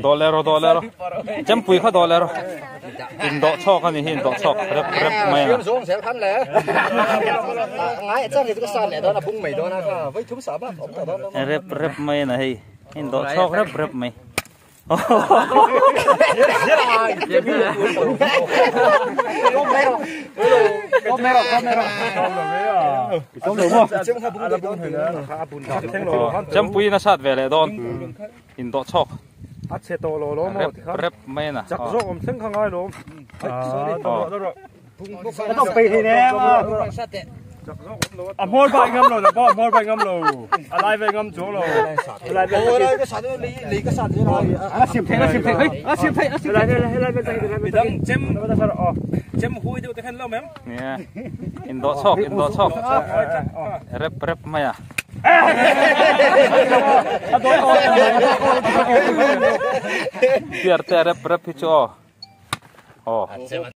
đo lero chấm pui khó đo lero hình đọ chọc anh hình đọ chọc rep mày kiếm xuống sẽ khăn lẽ ngay chắc thì cái sàn này đó là bung mày đó là với thú sạp á rep mày này hình đọ chọc rep mày chấm pui nó sát về lại đón hình đọ chọc rep mày nèต้องปีทีนี้อ่ะมอดไปงำเลยพ่อมอดไปงำเลยอะไรไปงำจูเลยอะไรไปก็สั่นลีก็สั่นเลยสิบเท่เฮ้ยสิบเท่อะไรไปต้องเจมเจมหุยดูแต่ขันแล้วมั้งเนี่ยอินโดชอกเรปไม่อะเดี๋ยวแต่เรปพี่โจอ๋อ